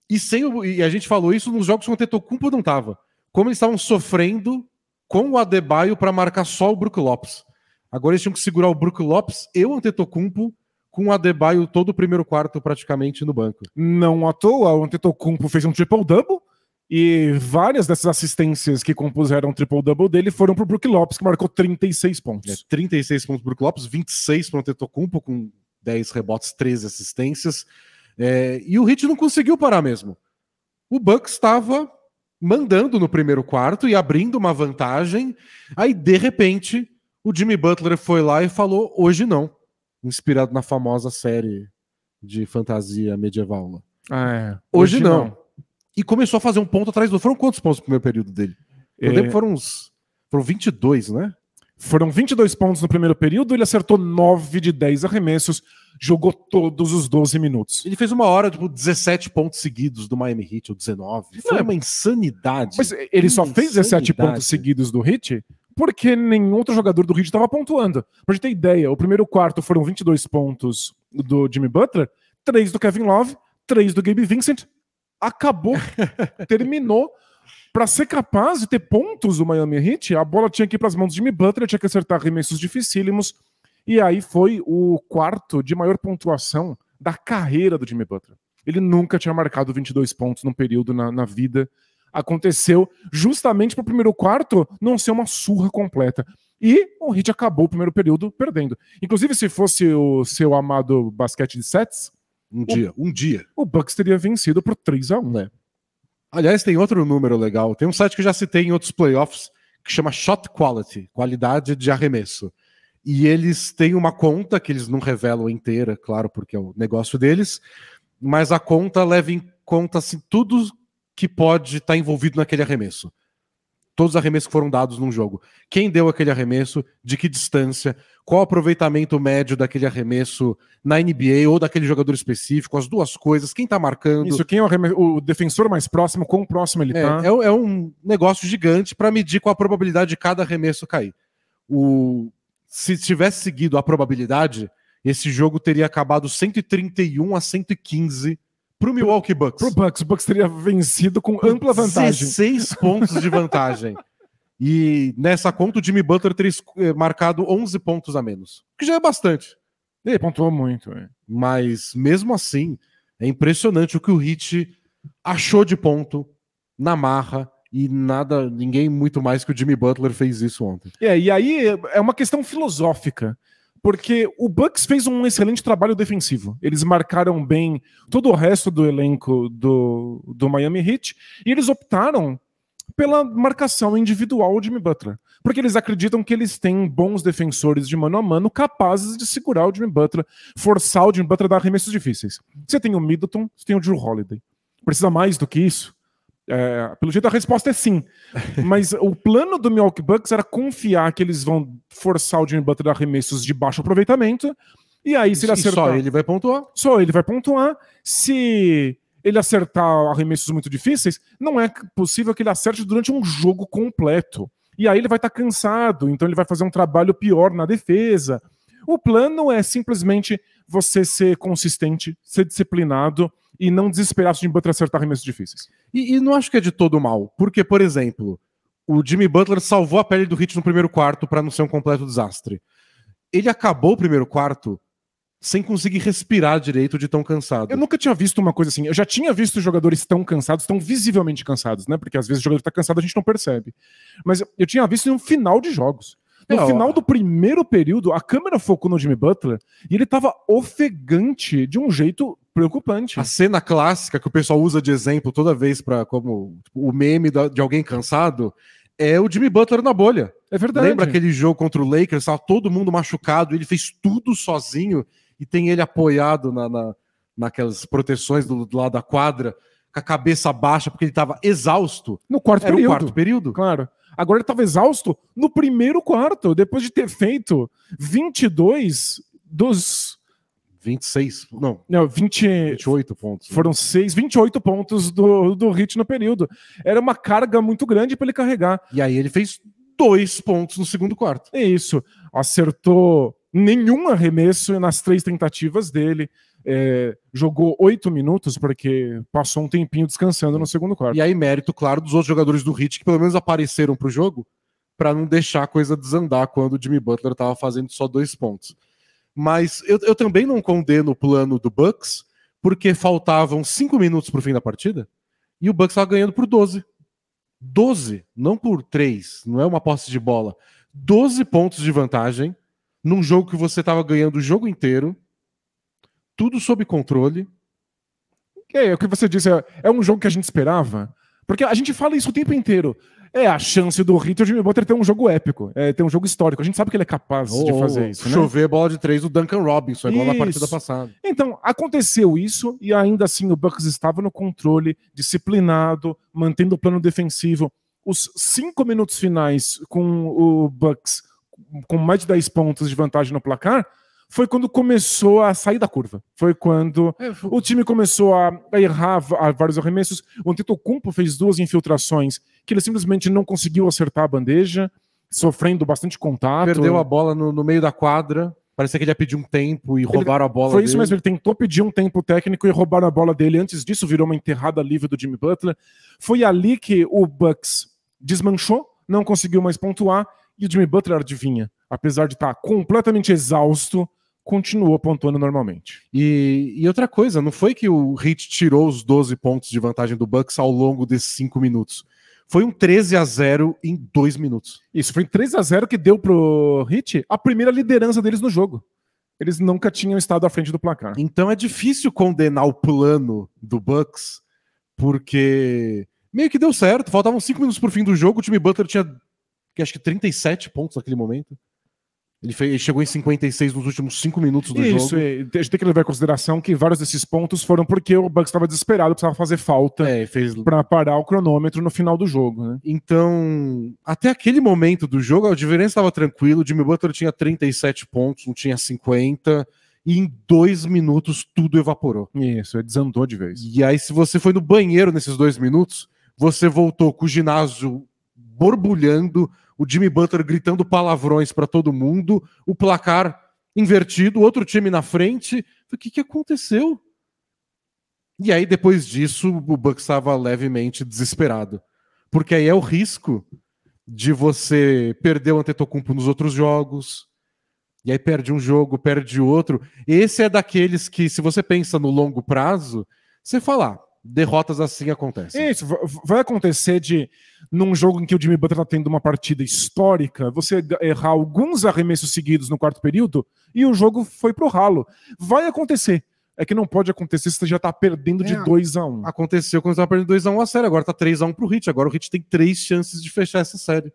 E a gente falou isso nos jogos que o Antetokounmpo não tava. Como eles estavam sofrendo com o Adebayo para marcar só o Brook Lopes. Agora eles tinham que segurar o Brook Lopes e o Antetokounmpo com o Adebayo todo o primeiro quarto praticamente no banco. Não à toa, o Antetokounmpo fez um triple-double e várias dessas assistências que compuseram o triple-double dele foram pro Brook Lopes, que marcou 36 pontos. 36 pontos pro Brook Lopes, 26 pro Antetokounmpo com 10 rebotes, 13 assistências. E o Heat não conseguiu parar mesmo. O Bucks estava mandando no primeiro quarto e abrindo uma vantagem. Aí, de repente, o Jimmy Butler foi lá e falou, hoje não. Inspirado na famosa série de fantasia medieval. Hoje não. E começou a fazer um ponto atrás do outro. Foram quantos pontos no primeiro período dele? Eu lembro que foram 22, né? Foram 22 pontos no primeiro período, ele acertou 9 de 10 arremessos, jogou todos os 12 minutos. Ele fez uma hora, 17 pontos seguidos do Miami Heat, ou 19. Foi uma insanidade. Mas ele só fez 17 pontos seguidos do Heat porque nenhum outro jogador do Heat estava pontuando. Pra gente ter ideia, o primeiro quarto foram 22 pontos do Jimmy Butler, 3 do Kevin Love, 3 do Gabe Vincent. Acabou, terminou. Para ser capaz de ter pontos o Miami Heat, a bola tinha que ir para as mãos do Jimmy Butler, tinha que acertar arremessos dificílimos, e aí foi o quarto de maior pontuação da carreira do Jimmy Butler. Ele nunca tinha marcado 22 pontos num período na vida. Aconteceu justamente para o primeiro quarto não ser uma surra completa. E o Heat acabou o primeiro período perdendo. Inclusive, se fosse o seu amado basquete de sets, um dia, o Bucks teria vencido por 3-1, né? Aliás, tem outro número legal. Tem um site que eu já citei em outros playoffs que chama Shot Quality, qualidade de arremesso. E eles têm uma conta que eles não revelam inteira, claro, porque é o negócio deles, mas a conta leva em conta assim, tudo que pode estar envolvido naquele arremesso. Todos os arremessos que foram dados num jogo. Quem deu aquele arremesso, de que distância, qual o aproveitamento médio daquele arremesso na NBA ou daquele jogador específico, as duas coisas, quem tá marcando. Isso, quem é o defensor mais próximo, quão próximo ele tá. É um negócio gigante para medir qual a probabilidade de cada arremesso cair. Se tivesse seguido a probabilidade, esse jogo teria acabado 131-115 pro Milwaukee Bucks. Pro Bucks, o Bucks teria vencido com ampla vantagem. 16 pontos de vantagem. E nessa conta o Jimmy Butler teria marcado 11 pontos a menos, que já é bastante. Ele pontuou muito. Mas mesmo assim, é impressionante o que o Heat achou de ponto na marra. E ninguém muito mais que o Jimmy Butler fez isso ontem. E aí é uma questão filosófica, porque o Bucks fez um excelente trabalho defensivo. Eles marcaram bem todo o resto do elenco do Miami Heat, e eles optaram pela marcação individual do Jimmy Butler, porque eles acreditam que eles têm bons defensores de mano a mano capazes de segurar o Jimmy Butler, forçar o Jimmy Butler a dar arremessos difíceis. Você tem o Middleton, você tem o Jrue Holiday. Precisa mais do que isso? Pelo jeito a resposta é sim. Mas o plano do Milwaukee Bucks era confiar que eles vão forçar o Jimmy Butler a arremessos de baixo aproveitamento, e aí se ele acertar... Só ele vai pontuar. Só ele vai pontuar. Se ele acertar arremessos muito difíceis, não é possível que ele acerte durante um jogo completo. E aí ele vai estar cansado, então ele vai fazer um trabalho pior na defesa. O plano é simplesmente você ser consistente, ser disciplinado e não desesperar se o Jimmy Butler acertar arremessos difíceis. E não acho que é de todo mal, porque, por exemplo, o Jimmy Butler salvou a pele do Heat no primeiro quarto para não ser um completo desastre. Ele acabou o primeiro quarto sem conseguir respirar direito de tão cansado. Eu nunca tinha visto uma coisa assim. Eu já tinha visto jogadores tão cansados, tão visivelmente cansados, né? Porque às vezes o jogador tá cansado, a gente não percebe. Mas eu tinha visto no final de jogos. No final do primeiro período, a câmera focou no Jimmy Butler e ele tava ofegante de um jeito preocupante. A cena clássica que o pessoal usa de exemplo toda vez como o meme de alguém cansado é o Jimmy Butler na bolha. É verdade. Lembra aquele jogo contra o Lakers? Tava todo mundo machucado, ele fez tudo sozinho e tem ele apoiado naquelas proteções do lado da quadra, com a cabeça baixa, porque ele tava exausto. No quarto período. No quarto período. Claro. Agora ele estava exausto no primeiro quarto, depois de ter feito 22 dos... 26, não 28 pontos. Foram 28 pontos do Heat no período. Era uma carga muito grande para ele carregar. E aí ele fez 2 pontos no segundo quarto. É isso. Acertou nenhum arremesso nas 3 tentativas dele. Jogou 8 minutos porque passou um tempinho descansando no segundo quarto. E aí mérito, claro, dos outros jogadores do Heat que pelo menos apareceram pro jogo para não deixar a coisa desandar quando o Jimmy Butler tava fazendo só 2 pontos. Mas eu também não condeno o plano do Bucks porque faltavam 5 minutos pro fim da partida e o Bucks tava ganhando por 12. 12, não por 3, não é uma posse de bola. 12 pontos de vantagem num jogo que você tava ganhando o jogo inteiro, tudo sob controle. O que você disse, é um jogo que a gente esperava. Porque a gente fala isso o tempo inteiro. É a chance do Heat e o Jimmy Butler ter um jogo épico, ter um jogo histórico. A gente sabe que ele é capaz de fazer isso, né? Chover bola de 3 do Duncan Robinson, igual na partida passada. Então, aconteceu isso e ainda assim o Bucks estava no controle, disciplinado, mantendo o plano defensivo. Os 5 minutos finais com o Bucks com mais de 10 pontos de vantagem no placar foi quando começou a sair da curva. Foi quando o time começou a errar vários arremessos. O Antetokounmpo fez 2 infiltrações que ele simplesmente não conseguiu acertar a bandeja, sofrendo bastante contato. Perdeu a bola no meio da quadra. Parecia que ele ia pedir um tempo e roubaram a bola dele. Foi isso mesmo, ele tentou pedir um tempo técnico e roubaram a bola dele. Antes disso, virou uma enterrada livre do Jimmy Butler. Foi ali que o Bucks desmanchou, não conseguiu mais pontuar, e o Jimmy Butler, adivinha, apesar de estar completamente exausto, continuou pontuando normalmente. E outra coisa, não foi que o Heat tirou os 12 pontos de vantagem do Bucks ao longo desses 5 minutos. Foi um 13-0 em 2 minutos. Isso, foi 3-0 que deu pro Heat a primeira liderança deles no jogo. Eles nunca tinham estado à frente do placar. Então é difícil condenar o plano do Bucks, porque meio que deu certo. Faltavam 5 minutos pro fim do jogo, o time Butler tinha acho que 37 pontos naquele momento. Ele chegou em 56 nos últimos 5 minutos do jogo. Isso, a gente tem que levar em consideração que vários desses pontos foram porque o Bucks estava desesperado, precisava fazer falta para parar o cronômetro no final do jogo, né? Então, até aquele momento do jogo, a diferença estava tranquila. O Jimmy Butler tinha 37 pontos, não tinha 50, e em 2 minutos tudo evaporou. Isso, desandou de vez. E aí, se você foi no banheiro nesses 2 minutos, você voltou com o ginásio borbulhando, o Jimmy Butler gritando palavrões para todo mundo, o placar invertido, outro time na frente. O que aconteceu? E aí, depois disso, o Bucks estava levemente desesperado. Porque aí é o risco de você perder o Antetokounmpo nos outros jogos, e aí perde um jogo, perde outro. Esse é daqueles que, se você pensa no longo prazo, você fala, derrotas assim acontecem. Isso, vai acontecer num jogo em que o Jimmy Butler está tendo uma partida histórica, você errar alguns arremessos seguidos no quarto período e o jogo foi pro ralo. Vai acontecer. É que não pode acontecer se você já está perdendo de 2-1. Aconteceu quando você estava perdendo 2-1 a série, agora tá 3-1 pro Heat. Agora o Heat tem 3 chances de fechar essa série.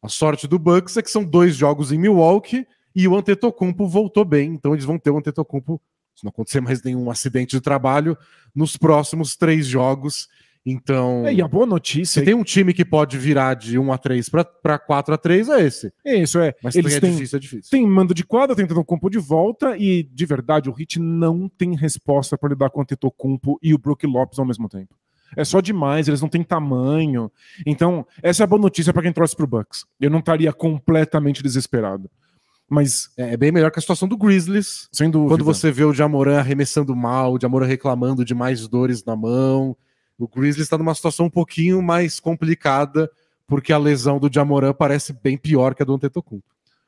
A sorte do Bucks é que são 2 jogos em Milwaukee e o Antetokounmpo voltou bem, então eles vão ter o Antetokounmpo, se não acontecer mais nenhum acidente de trabalho, nos próximos 3 jogos. Então, e a boa notícia... Se tem um time que pode virar de 1-3 para 4-3, é esse. Isso, é. Mas eles têm, é difícil. Tem mando de quadra, tem Antetokounmpo de volta e, de verdade, o Heat não tem resposta para lidar com o Antetokounmpo e o Brook Lopes ao mesmo tempo. É só demais, eles não têm tamanho. Então, essa é a boa notícia para quem torce pro Bucks. Eu não estaria completamente desesperado. Mas é bem melhor que a situação do Grizzlies. Sem dúvida. Quando você vê o Ja Morant arremessando mal, o Ja Morant reclamando de mais dores na mão. O Grizzlies está numa situação um pouquinho mais complicada, porque a lesão do Ja Morant parece bem pior que a do Antetokounmpo.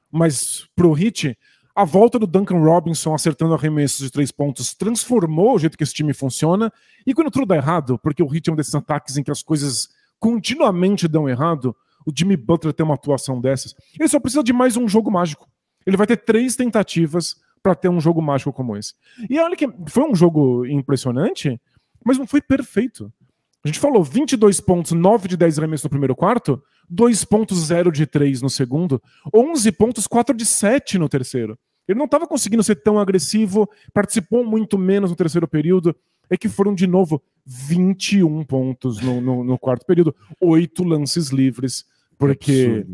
Mas pro Heat, a volta do Duncan Robinson acertando arremessos de 3 pontos transformou o jeito que esse time funciona. E quando tudo dá errado, porque o Heat é um desses ataques em que as coisas continuamente dão errado, o Jimmy Butler tem uma atuação dessas. Ele só precisa de mais um jogo mágico. Ele vai ter 3 tentativas para ter um jogo mágico como esse. E olha que foi um jogo impressionante, mas não foi perfeito. A gente falou 22 pontos, 9 de 10 arremessos no primeiro quarto, 2 pontos, 0 de 3 no segundo, 11 pontos, 4 de 7 no terceiro. Ele não estava conseguindo ser tão agressivo, participou muito menos no terceiro período. É que foram, de novo, 21 pontos no quarto período, 8 lances livres, porque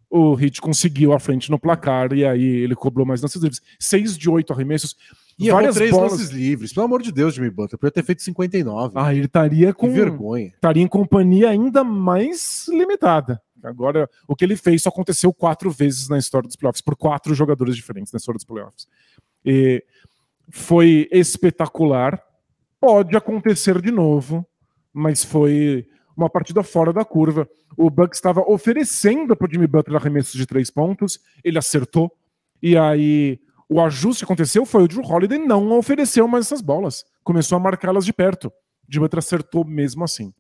o Heat conseguiu a frente no placar e aí ele cobrou mais lances livres. 6 de 8 arremessos. E várias 3 lances livres. Pelo amor de Deus, Jimmy Butler. Podia ter feito 59. Ele estaria com... Que vergonha. Estaria em companhia ainda mais limitada. Agora, o que ele fez só aconteceu 4 vezes na história dos playoffs, por 4 jogadores diferentes na história dos playoffs. E foi espetacular. Pode acontecer de novo, mas foi uma partida fora da curva. O Bucks estava oferecendo para o Jimmy Butler arremessos de 3 pontos, ele acertou, e aí o ajuste que aconteceu foi o Jrue Holiday não ofereceu mais essas bolas, começou a marcá-las de perto. O Jimmy Butler acertou mesmo assim.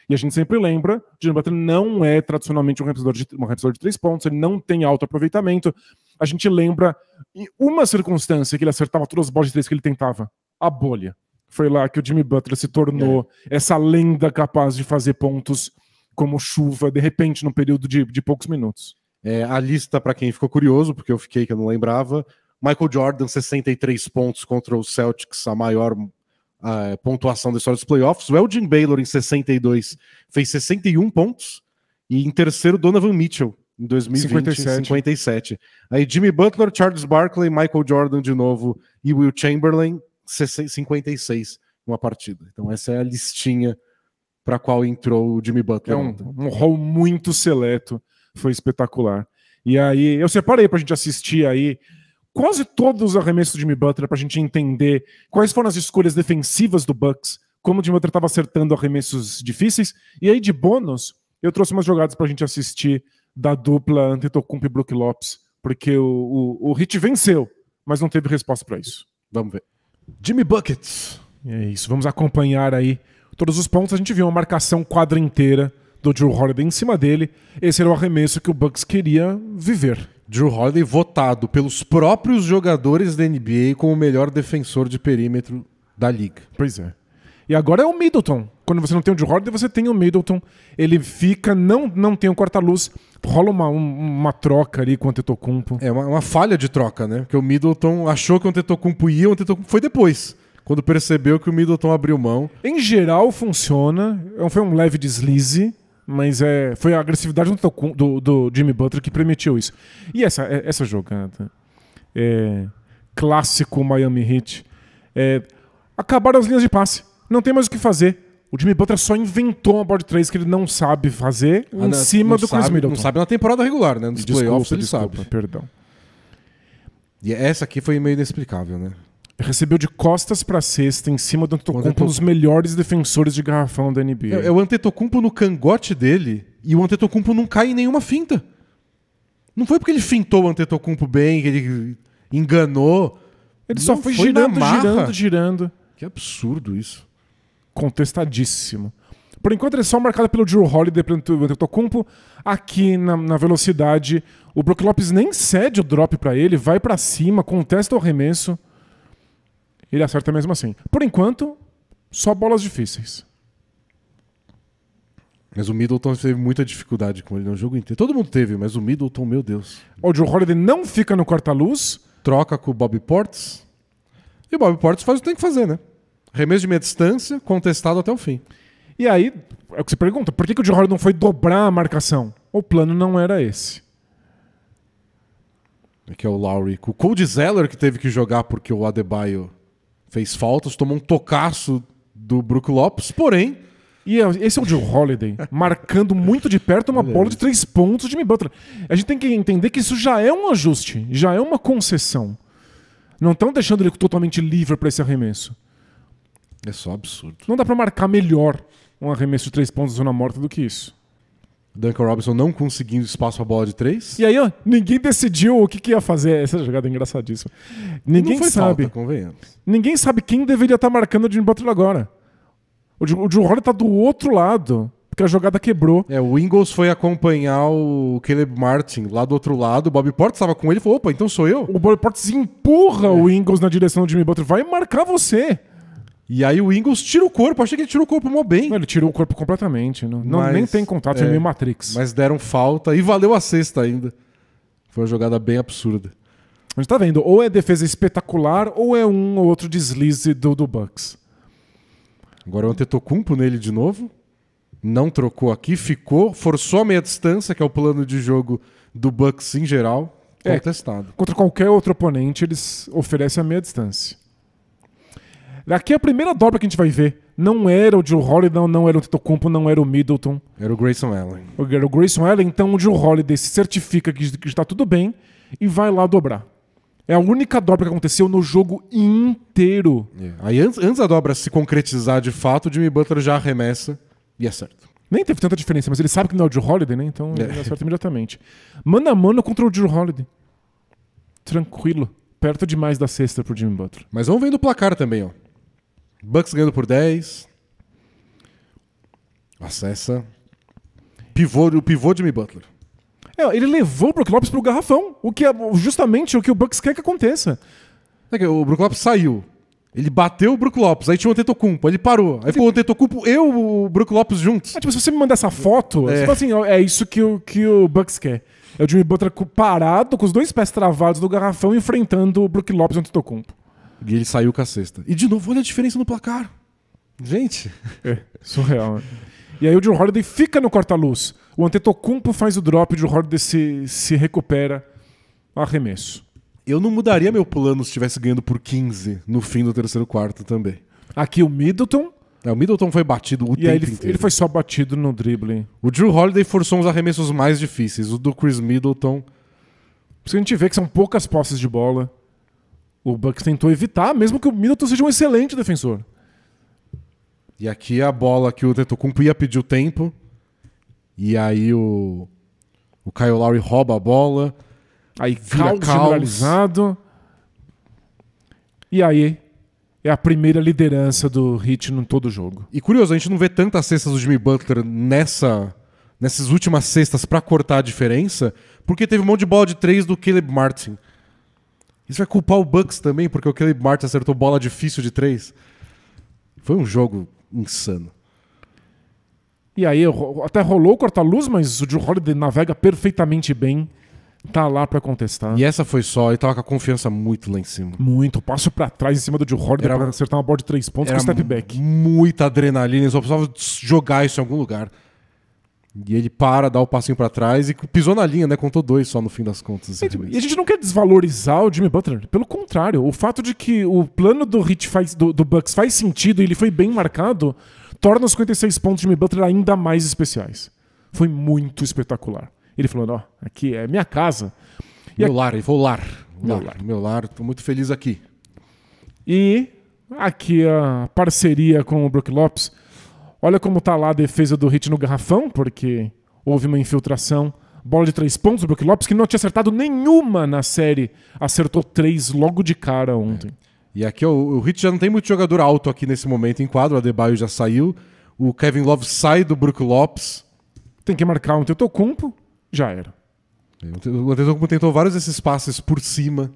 E a gente sempre lembra, o Jimmy Butler não é tradicionalmente um arremessador de 3 pontos, ele não tem alto aproveitamento. A gente lembra em uma circunstância que ele acertava todas as bolas de 3 que ele tentava, a bolha. Foi lá que o Jimmy Butler se tornou essa lenda capaz de fazer pontos como chuva, de repente, num período de poucos minutos. A lista, para quem ficou curioso, porque eu fiquei que eu não lembrava, Michael Jordan, 63 pontos contra o Celtics, a maior pontuação da história dos playoffs. O Elgin Baylor, em 62, fez 61 pontos. E em terceiro, Donovan Mitchell, em 2020, 57. Aí Jimmy Butler, Charles Barkley, Michael Jordan de novo e Will Chamberlain, 56 numa partida. Então essa é a listinha para qual entrou o Jimmy Butler. É um rol muito seleto, foi espetacular. E aí eu separei pra gente assistir aí quase todos os arremessos do Jimmy Butler pra gente entender quais foram as escolhas defensivas do Bucks, como o Jimmy Butler estava acertando arremessos difíceis. E aí de bônus, eu trouxe umas jogadas pra gente assistir da dupla Antetokounmpo e Brook Lopes, porque o Heat venceu, mas não teve resposta para isso. Vamos ver. Jimmy Buckets. É isso, vamos acompanhar aí todos os pontos. A gente viu uma marcação quadra inteira do Jrue Holiday em cima dele. Esse era o arremesso que o Bucks queria viver. Jrue Holiday votado pelos próprios jogadores da NBA como o melhor defensor de perímetro da liga. Pois é. E agora é o Middleton. Quando você não tem o Jrue Holiday, você tem o Middleton. Ele fica, não tem o corta-luz. Rola uma troca ali com o Antetokounmpo. É uma falha de troca, né? Porque o Middleton achou que o Antetokounmpo ia, o Antetokounmpo foi depois. Quando percebeu que o Middleton abriu mão. Em geral funciona. Foi um leve deslize, mas foi a agressividade do Jimmy Butler que permitiu isso. E essa jogada clássico Miami Heat. Acabaram as linhas de passe. Não tem mais o que fazer. O Jimmy Butler só inventou uma bola de 3 que ele não sabe fazer em cima do Chris Middleton. Não sabe na temporada regular, né? Nos playoffs ele desculpa, sabe. Perdão. E essa aqui foi meio inexplicável, né? Recebeu de costas pra cesta em cima do Antetokounmpo, um dos melhores defensores de garrafão da NBA. É o Antetokounmpo no cangote dele e o Antetokounmpo não cai em nenhuma finta. Não foi porque ele fintou o Antetokounmpo bem, que ele enganou. Ele só foi girando. Que absurdo isso. Contestadíssimo. Por enquanto ele é só marcado pelo Jrue Holiday pelo Antetokounmpo. Aqui na velocidade, o Brook Lopes nem cede o drop pra ele, vai pra cima, contesta o arremesso. Ele acerta mesmo assim. Por enquanto, só bolas difíceis. Mas o Middleton teve muita dificuldade com ele no jogo inteiro. Todo mundo teve, mas o Middleton, meu Deus. O Jrue Holiday não fica no corta-luz. Troca com o Bobby Portis. E o Bobby Portis faz o que tem que fazer, né? Arremesso de meia distância, contestado até o fim. E aí, é o que você pergunta, por que o Jrue Holiday não foi dobrar a marcação? O plano não era esse. Aqui é o Lowry. O Cody Zeller que teve que jogar porque o Adebayo fez faltas, tomou um tocaço do Brook Lopes, porém... E esse é o Jrue Holiday, marcando muito de perto uma bola de 3 pontos de Jimmy Butler. A gente tem que entender que isso já é um ajuste, já é uma concessão. Não estão deixando ele totalmente livre para esse arremesso. É só absurdo. Não dá para marcar melhor um arremesso de 3 pontos zona morta do que isso. Duncan Robinson não conseguindo espaço para a bola de 3. E aí, ó, ninguém decidiu o que ia fazer. Essa jogada é engraçadíssima. Ninguém não foi sabe. Falta, convenhamos. Ninguém sabe quem deveria estar marcando o Jimmy Butler agora. O Jrue Holiday tá do outro lado, porque a jogada quebrou. O Ingles foi acompanhar o Caleb Martin lá do outro lado. O Bobby Portis estava com ele e falou: opa, então sou eu? O Bobby Portis empurra o Ingles na direção do Jimmy Butler. Vai marcar você. E aí o Ingles tira o corpo. Achei que ele tirou o corpo mó bem. Não, ele tirou o corpo completamente. Nem tem contato, é meio Matrix. Mas deram falta e valeu a sexta ainda. Foi uma jogada bem absurda. A gente tá vendo, ou é defesa espetacular, ou é um ou outro deslize do Bucks. Agora o Antetokounmpo nele de novo. Não trocou aqui, ficou, forçou a meia distância, que é o plano de jogo do Bucks em geral, contestado. Contra qualquer outro oponente, eles oferecem a meia distância. Aqui é a primeira dobra que a gente vai ver. Não era o Jrue Holiday, não era o Antetokounmpo, não era o Middleton. Era o Grayson Allen. Era o Grayson Allen, então o Jrue Holiday se certifica que está tudo bem e vai lá dobrar. É a única dobra que aconteceu no jogo inteiro. Aí antes da dobra se concretizar de fato, o Jimmy Butler já arremessa e acerta. Nem teve tanta diferença, mas ele sabe que não é o Jrue Holiday, né? Então ele acerta imediatamente. Mano a mano contra o Jrue Holiday. Tranquilo. Perto demais da cesta pro Jimmy Butler. Mas vamos vendo o placar também, ó. Bucks ganhando por 10. Acessa. O pivô Jimmy Butler. Ele levou o Brook Lopes pro garrafão, o que é justamente o que o Bucks quer que aconteça. O Brook Lopes saiu. Ele bateu o Brook Lopes, aí tinha o Antetokounmpo, ele parou. Aí ficou o Antetokounmpo e o Brook Lopes juntos. Tipo, se você me mandar essa foto, você fala assim, é isso que o Bucks quer. É o Jimmy Butler parado, com os 2 pés travados no garrafão, enfrentando o Brook Lopes e o Antetokounmpo. E ele saiu com a cesta. E de novo, olha a diferença no placar. Gente. Surreal, né? E aí o Jrue Holiday fica no corta-luz. O Antetokounmpo faz o drop, o Jrue Holiday se recupera. Arremesso. Eu não mudaria meu plano se estivesse ganhando por 15 no fim do terceiro quarto também. Aqui o Middleton. O Middleton foi batido o tempo inteiro. Ele foi só batido no drible. O Jrue Holiday forçou uns arremessos mais difíceis. O do Chris Middleton. Por isso a gente vê que são poucas posses de bola. O Bucks tentou evitar, mesmo que o Middleton seja um excelente defensor. E aqui a bola que o Antetokounmpo ia pedir o tempo. E aí o Kyle Lowry rouba a bola. Aí caos generalizado. E aí é a primeira liderança do Heat em todo o jogo. E curioso, a gente não vê tantas cestas do Jimmy Butler nessas últimas cestas pra cortar a diferença, porque teve um monte de bola de 3 do Caleb Martin. Isso vai culpar o Bucks também, porque o Caleb Martin acertou bola difícil de 3. Foi um jogo insano. E aí até rolou o corta-luz, mas o Jrue Holiday navega perfeitamente bem. Tá lá pra contestar. E essa foi só, ele tava com a confiança muito lá em cima. Muito, passo pra trás em cima do Jrue Holiday pra acertar uma bola de 3 pontos com step back. Muita adrenalina, ele só precisava jogar isso em algum lugar. E ele dá o passinho pra trás e pisou na linha, né? Contou 2 só no fim das contas. E a gente não quer desvalorizar o Jimmy Butler. Pelo contrário, o fato de que o plano do Heat do Bucks faz sentido e ele foi bem marcado torna os 56 pontos de Jimmy Butler ainda mais especiais. Foi muito espetacular. Ele falou, ó, aqui é minha casa. Lar, ele falou lar. Meu lar, tô muito feliz aqui. E aqui a parceria com o Brook Lopes. Olha como tá lá a defesa do Heat no garrafão, porque houve uma infiltração. Bola de 3 pontos do Brook Lopes, que não tinha acertado nenhuma na série. Acertou 3 logo de cara ontem. E aqui o Heat já não tem muito jogador alto aqui nesse momento em quadro. O Adebayo já saiu. O Kevin Love sai do Brook Lopes. Tem que marcar um Antetokounmpo. Já era. O Antetokounmpo tentou vários desses passes por cima.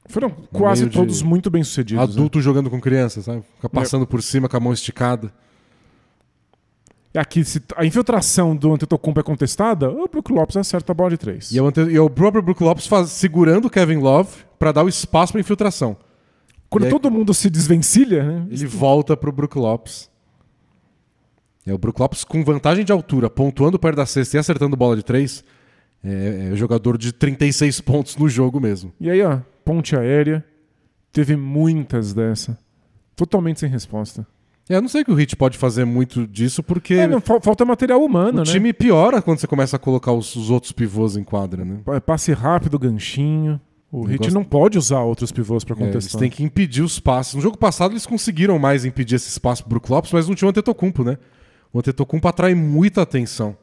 Foram quase todos muito bem sucedidos. Adulto jogando com criança, sabe? Fica passando por cima com a mão esticada. Aqui, se a infiltração do Antetokounmpo é contestada, o Brook Lopes acerta a bola de 3. E o próprio Brook Lopes segurando o Kevin Love para dar o espaço para infiltração. Quando todo mundo se desvencilha, né? Ele volta pro Brook Lopes. O Brook Lopes com vantagem de altura, pontuando perto da cesta e acertando bola de 3, é jogador de 36 pontos no jogo mesmo. E aí, ó, ponte aérea, teve muitas dessa. Totalmente sem resposta. Eu não sei que o Heat pode fazer muito disso, porque falta material humano, né? O time piora quando você começa a colocar os outros pivôs em quadra, né? Passe rápido, ganchinho. O Heat não pode usar outros pivôs para contestar. Eles têm que impedir os passes. No jogo passado eles conseguiram mais impedir esse espaço pro Brook Lopes, mas não tinha o Antetokounmpo, né? O Antetokounmpo atrai muita atenção.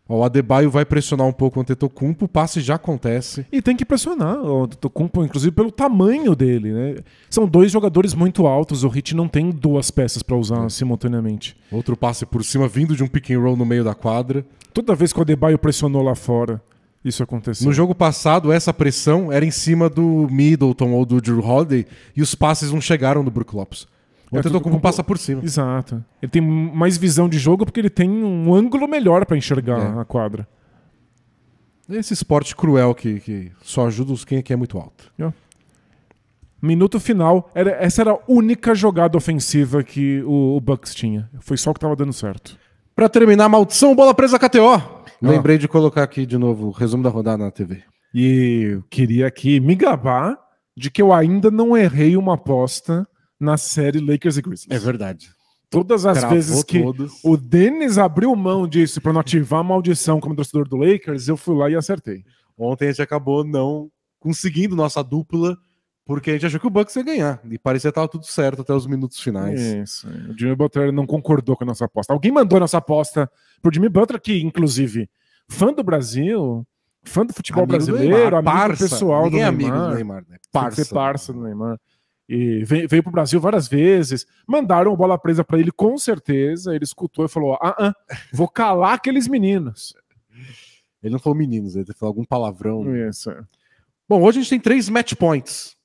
O Adebayo vai pressionar um pouco o Antetokounmpo, o passe já acontece. E tem que pressionar o Antetokounmpo, inclusive pelo tamanho dele, né? São 2 jogadores muito altos, o Heat não tem 2 peças para usar simultaneamente. Outro passe por cima, vindo de um pick and roll no meio da quadra. Toda vez que o Adebayo pressionou lá fora, isso aconteceu. No jogo passado, essa pressão era em cima do Middleton ou do Drew Holiday e os passes não chegaram do Brook Lopes. O Antetokounmpo passa por cima. Exato. Ele tem mais visão de jogo porque ele tem um ângulo melhor para enxergar a quadra. Esse esporte cruel que só ajuda quem é muito alto. Minuto final. Essa era a única jogada ofensiva que o Bucks tinha. Foi só o que estava dando certo. Para terminar, maldição, bola presa KTO. Lembrei de colocar aqui de novo o resumo da rodada na TV. E eu queria aqui me gabar de que eu ainda não errei uma aposta na série Lakers e Grizzlies. É verdade. Todas as vezes que o Dennis abriu mão disso para não ativar a maldição como torcedor do Lakers, eu fui lá e acertei. Ontem a gente acabou não conseguindo nossa dupla, porque a gente achou que o Bucks ia ganhar. E parecia que estava tudo certo até os minutos finais. Isso. O Jimmy Butler não concordou com a nossa aposta. Alguém mandou a nossa aposta pro Jimmy Butler, que inclusive, fã do Brasil, fã do futebol amigo brasileiro, do Neymar, amigo pessoal do Neymar. Amigo do Neymar, né? Parça do Neymar. E veio pro Brasil várias vezes, mandaram a bola presa para ele com certeza, ele escutou e falou, vou calar aqueles meninos. Ele não falou meninos, ele falou algum palavrão. Isso. Bom, hoje a gente tem 3 match points.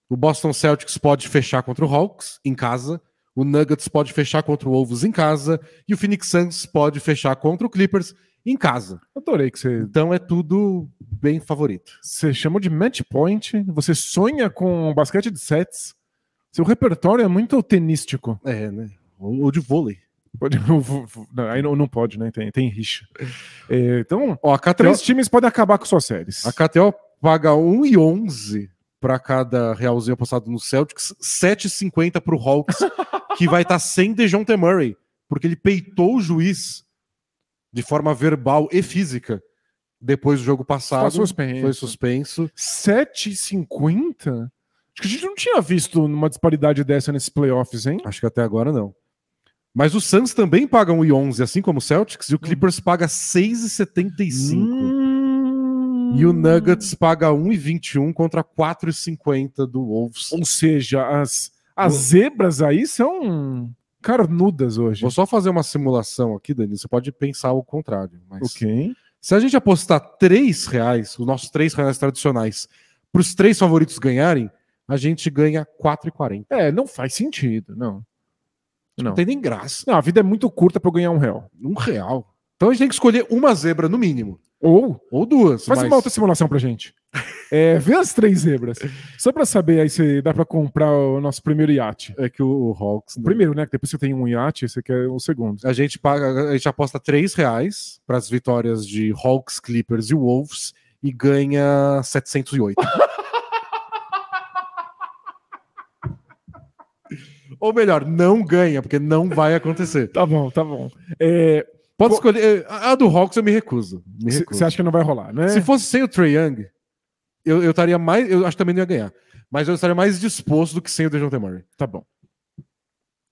O Boston Celtics pode fechar contra o Hawks em casa, o Nuggets pode fechar contra o Wolves em casa e o Phoenix Suns pode fechar contra o Clippers em casa. Adorei que você... Então é tudo bem favorito. Você chamou de match point, você sonha com basquete de sets, seu repertório é muito tenístico. É, né? Ou de vôlei. Não, aí não pode, né? Tem rixa. Então, a KTO, 3 times podem acabar com suas séries. A KTO paga 1,11 para cada realzinho apostado no Celtics, 7,50 pro Hawks, que vai estar sem DeJounte Murray, porque ele peitou o juiz de forma verbal e física depois do jogo passado. Foi suspenso. 7,50? Acho que a gente não tinha visto uma disparidade dessa nesses playoffs, hein? Acho que até agora não. Mas o Suns também paga 1,11, assim como o Celtics, e o Clippers paga 6,75. E o Nuggets paga 1,21 contra 4,50 do Wolves. Ou seja, as zebras aí são carnudas hoje. Vou só fazer uma simulação aqui, Dani. Você pode pensar o contrário. Mas ok. Se a gente apostar R$3, os nossos R$3 tradicionais, para os 3 favoritos ganharem, a gente ganha 4,40. Não faz sentido, não. Não tem nem graça. Não, a vida é muito curta para eu ganhar R$1. R$1. Então a gente tem que escolher uma zebra no mínimo. Ou 2. Faz uma outra simulação pra gente. Vê as 3 zebras. Só pra saber aí se dá pra comprar o nosso primeiro iate. É que o Hawks... Primeiro, né? Depois você tem um iate, você quer o segundo. A gente aposta R$3 para as vitórias de Hawks, Clippers e Wolves e ganha 708. Ou melhor, não ganha, porque não vai acontecer. Tá bom, tá bom. Pode escolher. A do Hawks eu me recuso. Você acha que não vai rolar, né? Se fosse sem o Trae Young, eu estaria mais. Eu acho que também não ia ganhar. Mas eu estaria mais disposto do que sem o DeJounte Murray. Tá bom.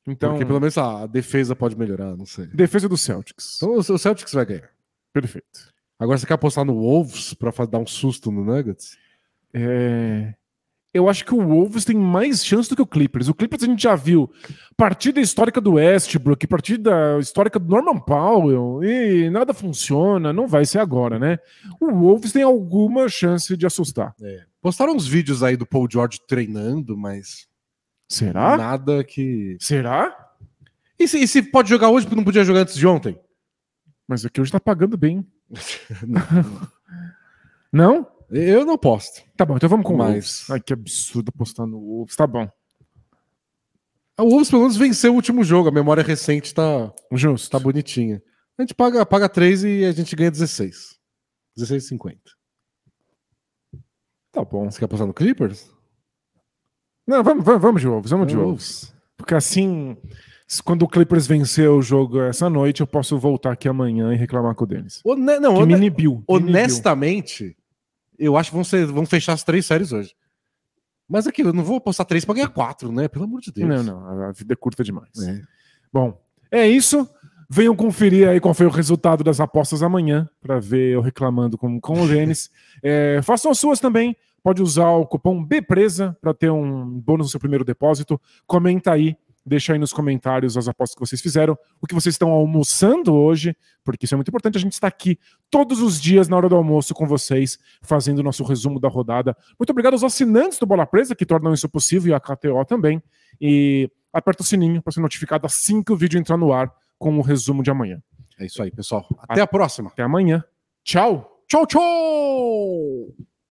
Então, porque pelo menos a defesa pode melhorar, não sei. Defesa do Celtics. Então o Celtics vai ganhar. Perfeito. Agora você quer apostar no Wolves pra dar um susto no Nuggets? Eu acho que o Wolves tem mais chance do que o Clippers. O Clippers a gente já viu partida histórica do Westbrook, partida histórica do Norman Powell, e nada funciona, não vai ser agora, né? O Wolves tem alguma chance de assustar. Postaram uns vídeos aí do Paul George treinando, mas... Será? Nada que... Será? E se pode jogar hoje porque não podia jogar antes de ontem? Mas aqui hoje tá pagando bem. Não? Eu não posto. Tá bom, então vamos com o Wolves. Ai, que absurdo apostar no Wolves. Tá bom. O Wolves pelo menos venceu o último jogo. A memória recente tá bonitinha. A gente paga 3 e a gente ganha 16. 16,50. Tá bom. Você quer apostar no Clippers? Não, vamos de Wolves. Vamos de Wolves. Porque assim, quando o Clippers vencer o jogo essa noite, eu posso voltar aqui amanhã e reclamar com o Dennis. Honestamente... Eu acho que vão fechar as 3 séries hoje. Mas aqui, eu não vou apostar 3 para ganhar 4, né? Pelo amor de Deus. Não, a vida é curta demais. Bom, é isso. Venham conferir aí qual foi o resultado das apostas amanhã, para ver eu reclamando com o Denis. Façam as suas também. Pode usar o cupom BPRESA para ter um bônus no seu primeiro depósito. Comenta aí. Deixa aí nos comentários as apostas que vocês fizeram, o que vocês estão almoçando hoje, porque isso é muito importante. A gente está aqui todos os dias na hora do almoço com vocês, fazendo o nosso resumo da rodada. Muito obrigado aos assinantes do Bola Presa, que tornam isso possível, e a KTO também. E aperta o sininho para ser notificado assim que o vídeo entrar no ar com o resumo de amanhã. É isso aí, pessoal. Até a próxima. Até amanhã. Tchau. Tchau, tchau!